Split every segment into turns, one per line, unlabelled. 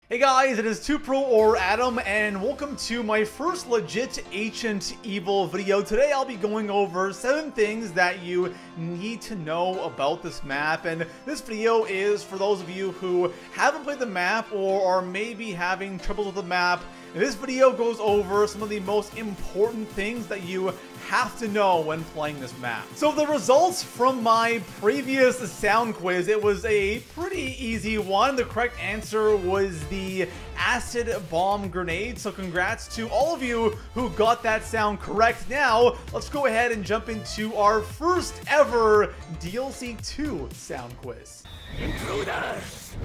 Hey guys, it is ToPro or Adam, and welcome to my first legit Ancient Evil video. Today I'll be going over 7 things that you need to know about this map, and this video is for those of you who haven't played the map or are maybe having trouble with the map. And this video goes over some of the most important things that you have to know when playing this map. So the results from my previous sound quiz, it was a pretty easy one. The correct answer was the acid bomb grenade. So congrats to all of you who got that sound correct. Now, let's go ahead and jump into our first ever DLC 2 sound quiz.
Intruders!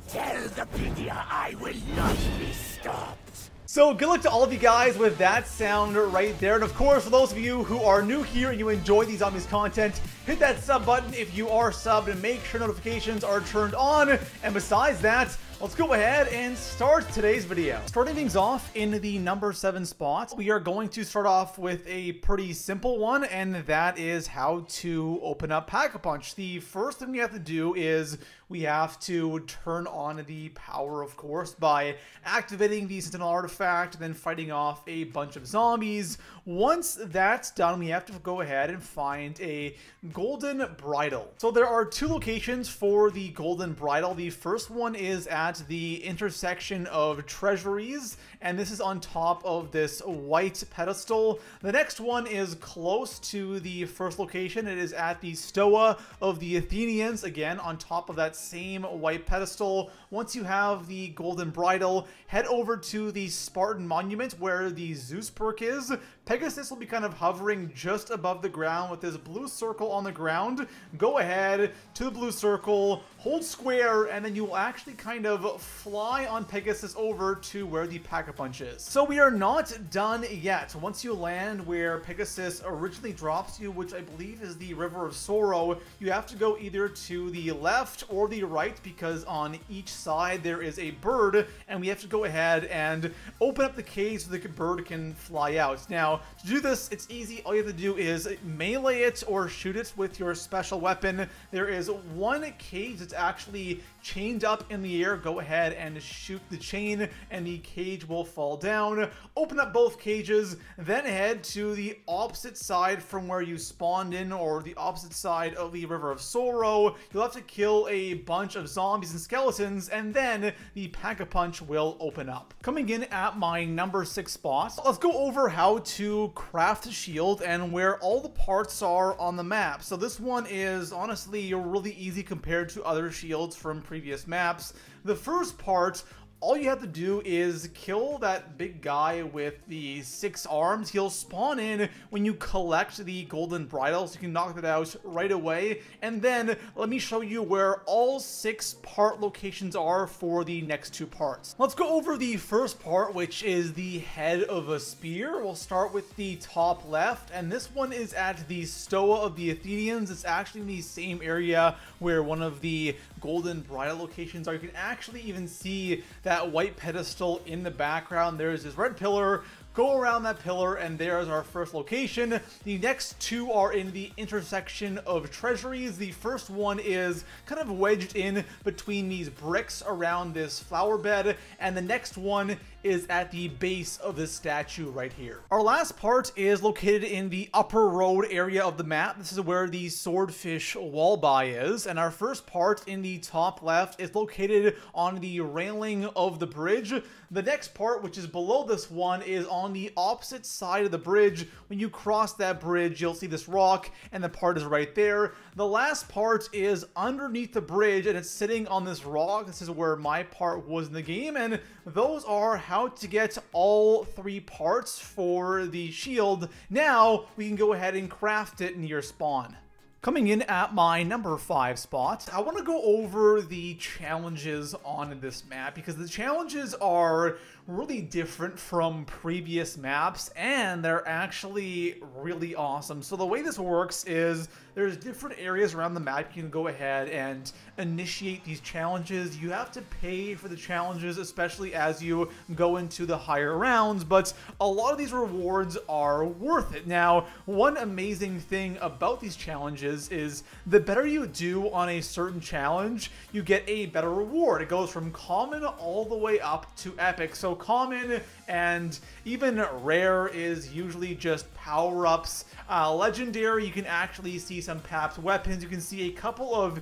Tell the Pythia I will not be stopped.
So good luck to all of you guys with that sound right there. And of course, for those of you who are new here and you enjoy these zombies content, hit that sub button if you are subbed and make sure notifications are turned on. And besides that, let's go ahead and start today's video. Starting things off in the number 7 spot, we are going to start off with a pretty simple one, and that is how to open up Pack-a-Punch. The first thing we have to do is we have to turn on the power, of course, by activating the Sentinel artifact and then fighting off a bunch of zombies. Once that's done, we have to go ahead and find a golden bridle. So there are 2 locations for the golden bridle. The first one is at the intersection of treasuries, and this is on top of this white pedestal. The next one is close to the first location. It is at the Stoa of the Athenians, again on top of that same white pedestal. Once you have the golden bridle, head over to the Spartan monument where the Zeus perk is. Pegasus will be kind of hovering just above the ground with this blue circle on the ground. Go ahead to the blue circle, hold square, and then you will actually kind of fly on Pegasus over to where the Pack-a-Punch is. So we are not done yet. Once you land where Pegasus originally drops you, which I believe is the River of Sorrow, you have to go either to the left or the right, because on each side there is a bird, and we have to go ahead and open up the cage so the bird can fly out. Now, to do this, it's easy. All you have to do is melee it or shoot it with your special weapon. There is one cage that's actually chained up in the air. Go ahead and shoot the chain and the cage will fall down. Open up both cages, then head to the opposite side from where you spawned in, or the opposite side of the River of Sorrow. You'll have to kill a bunch of zombies and skeletons, and then the Pack-a-Punch will open up. Coming in at my number 6 spot, let's go over how to craft a shield and where all the parts are on the map. So this one is honestly really easy compared to other shields from previous maps. The first part, all you have to do is kill that big guy with the 6 arms. He'll spawn in when you collect the golden bridle, so you can knock it out right away. And then let me show you where all 6 part locations are for the next 2 parts. Let's go over the first part, which is the head of a spear. We'll start with the top left, and this one is at the Stoa of the Athenians. It's actually in the same area where one of the golden bridle locations are. You can actually even see that white pedestal in the background. There's this red pillar. Go around that pillar, and there's our first location. The next 2 are in the intersection of treasuries. The first one is kind of wedged in between these bricks around this flower bed, and the next one is at the base of this statue right here. Our last part is located in the upper road area of the map. This is where the swordfish walleye is, and our first part in the top left is located on the railing of the bridge. The next part, which is below this one, is on the opposite side of the bridge. When you cross that bridge, you'll see this rock, and the part is right there. The last part is underneath the bridge, and it's sitting on this rock. This is where my part was in the game, and those are how to get all 3 parts for the shield. Now, we can go ahead and craft it near spawn. Coming in at my number 5 spot, I want to go over the challenges on this map, because the challenges are really different from previous maps, and they're actually really awesome. So the way this works is there's different areas around the map you can go ahead and initiate these challenges. You have to pay for the challenges, especially as you go into the higher rounds, but a lot of these rewards are worth it. Now, one amazing thing about these challenges is the better you do on a certain challenge, you get a better reward. It goes from common all the way up to epic. So common and even rare is usually just power-ups. Legendary, you can actually see some papped weapons. You can see a couple of,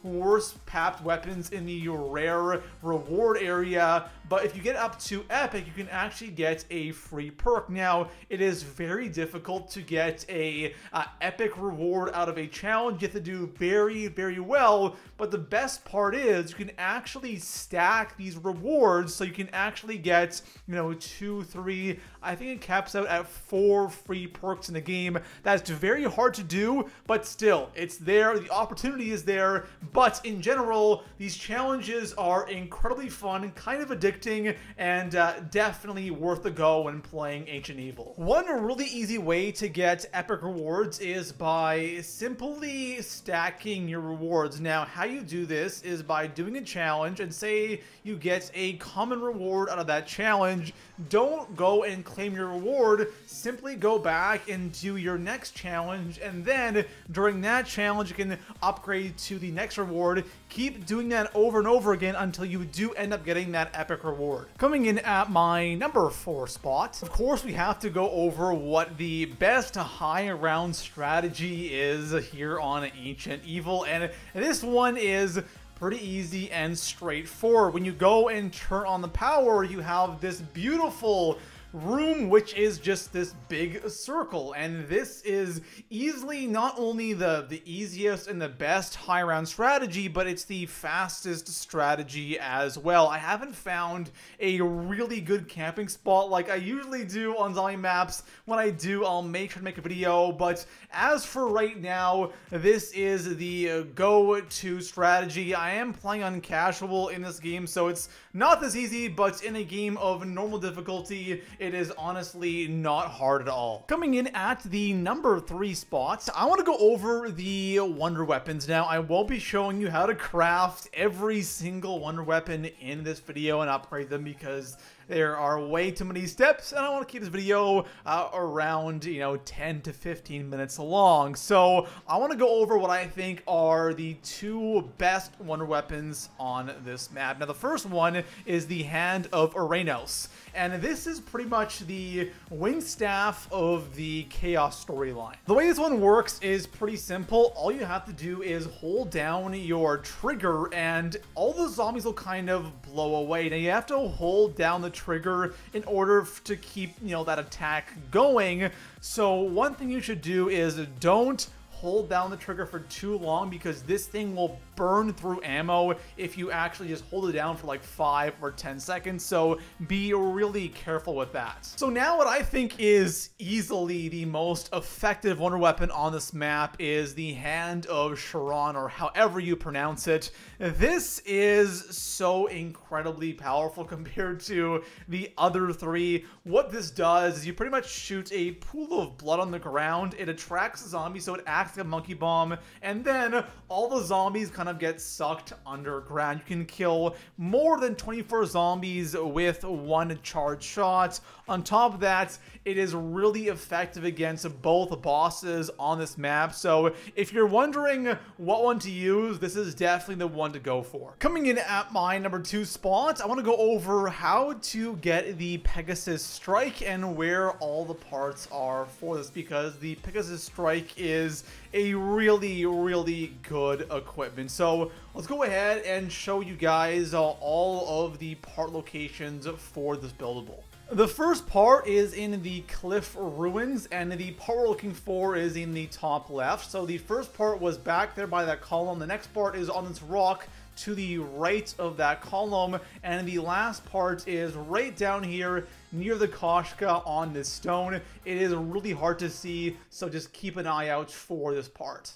worse papped weapons in the rare reward area. But if you get up to epic, you can actually get a free perk. Now, it is very difficult to get a epic reward out of a challenge. You have to do very, very well. But the best part is you can actually stack these rewards, so you can actually get, 2, 3, I think it caps out at 4 free perks in the game. That's very hard to do, but still, it's there. The opportunity is there. But in general, these challenges are incredibly fun, kind of addicting, and definitely worth a go when playing Ancient Evil. One really easy way to get epic rewards is by simply stacking your rewards. Now, how you do this is by doing a challenge, and say you get a common reward out of that challenge. Don't go and claim your reward. Simply go back and do your next challenge, and then during that challenge you can upgrade to the next reward. Keep doing that over and over again until you do end up getting that epic reward. Coming in at my number 4 spot, of course we have to go over what the best high round strategy is here on Ancient Evil, and this one is pretty easy and straightforward. When you go and turn on the power, you have this beautiful room, which is just this big circle, and this is easily not only the easiest and the best high round strategy, but it's the fastest strategy as well. I haven't found a really good camping spot like I usually do on zombie maps. When I do, I'll make sure to make a video, but as for right now, this is the go-to strategy. I am playing on casual in this game, so it's not this easy, but in a game of normal difficulty, it is honestly not hard at all. Coming in at the number 3 spot, I want to go over the wonder weapons. Now, I won't be showing you how to craft every single wonder weapon in this video and upgrade them, because there are way too many steps, and I want to keep this video around, 10 to 15 minutes long. So I want to go over what I think are the 2 best wonder weapons on this map. Now, the first one is the Hand of Uranus, and this is pretty much the wind staff of the Chaos storyline. The way this one works is pretty simple. All you have to do is hold down your trigger, and all the zombies will kind of blow away. Now, you have to hold down the trigger in order to keep, that attack going. So one thing you should do is don't hold down the trigger for too long, because this thing will burn through ammo if you actually just hold it down for like 5 or 10 seconds. So be really careful with that. So now what I think is easily the most effective wonder weapon on this map is the Hand of Charon, or however you pronounce it. This is so incredibly powerful compared to the other 3. What this does is you pretty much shoot a pool of blood on the ground. It attracts zombies, so it acts like a monkey bomb, and then all the zombies kind of get sucked underground. You can kill more than 24 zombies with 1 charge shot. On top of that, it is really effective against both bosses on this map. So if you're wondering what one to use, this is definitely the one to go for. Coming in at my number 2 spot, I want to go over how to get the Pegasus Strike and where all the parts are for this, because the Pegasus Strike is a really, really good equipment. So let's go ahead and show you guys all of the part locations for this buildable. The first part is in the cliff ruins, and the part we're looking for is in the top left. So the first part was back there by that column. The next part is on this rock to the right of that column, and the last part is right down here near the Koshka on this stone. It is really hard to see, so just keep an eye out for this part.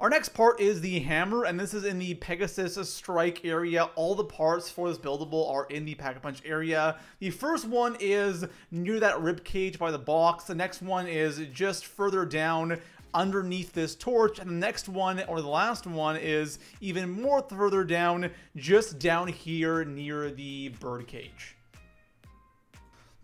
Our next part is the hammer, and this is in the Pegasus Strike area. All the parts for this buildable are in the Pack-a-Punch area. The first one is near that rib cage by the box. The next one is just further down underneath this torch, and the next one, or the last one, is even more further down, just down here near the bird cage.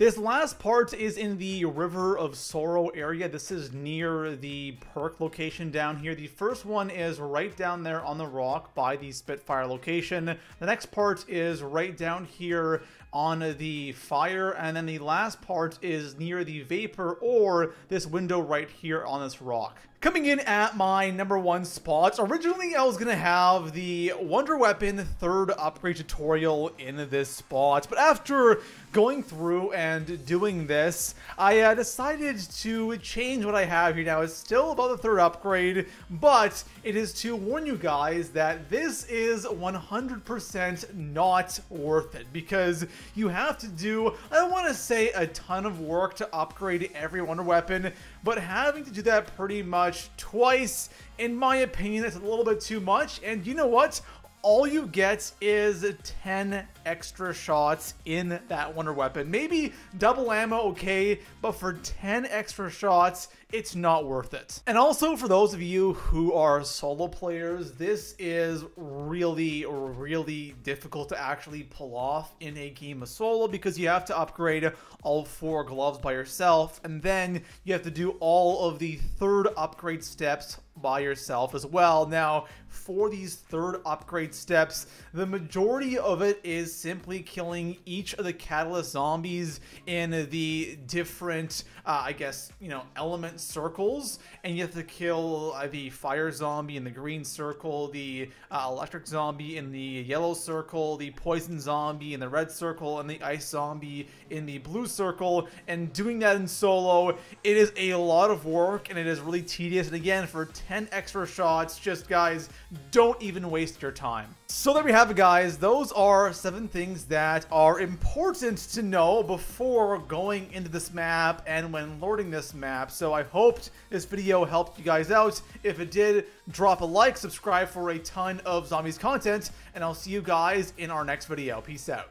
This last part is in the River of Sorrow area. This is near the perk location down here. The first one is right down there on the rock by the Spitfire location. The next part is right down here on the fire, and then the last part is near the Vapor, or this window right here on this rock. Coming in at my number 1 spot, originally I was going to have the Wonder Weapon 3rd upgrade tutorial in this spot, but after going through and doing this, I decided to change what I have here now. It's still about the 3rd upgrade, but it is to warn you guys that this is 100% not worth it, because you have to do, I don't want to say a ton of work to upgrade every Wonder Weapon, but having to do that pretty much twice, in my opinion, is a little bit too much. And you know what? All you get is 10 extra shots in that Wonder Weapon. Maybe double ammo, okay, but for 10 extra shots, it's not worth it. And also, for those of you who are solo players, this is really, really difficult to actually pull off in a game of solo, because you have to upgrade all 4 gloves by yourself, and then you have to do all of the 3rd upgrade steps by yourself as well. Now, for these 3rd upgrade steps, the majority of it is simply killing each of the catalyst zombies in the different, I guess, you know, element circles, and you have to kill the fire zombie in the green circle, the electric zombie in the yellow circle, the poison zombie in the red circle, and the ice zombie in the blue circle. And doing that in solo, it is a lot of work, and it is really tedious. And again, for 10 extra shots, just guys, don't even waste your time. So there we have it, guys. Those are 7 things that are important to know before going into this map and when loading this map. So I hoped this video helped you guys out. If it did, drop a like, subscribe for a ton of zombies content, and I'll see you guys in our next video. Peace out.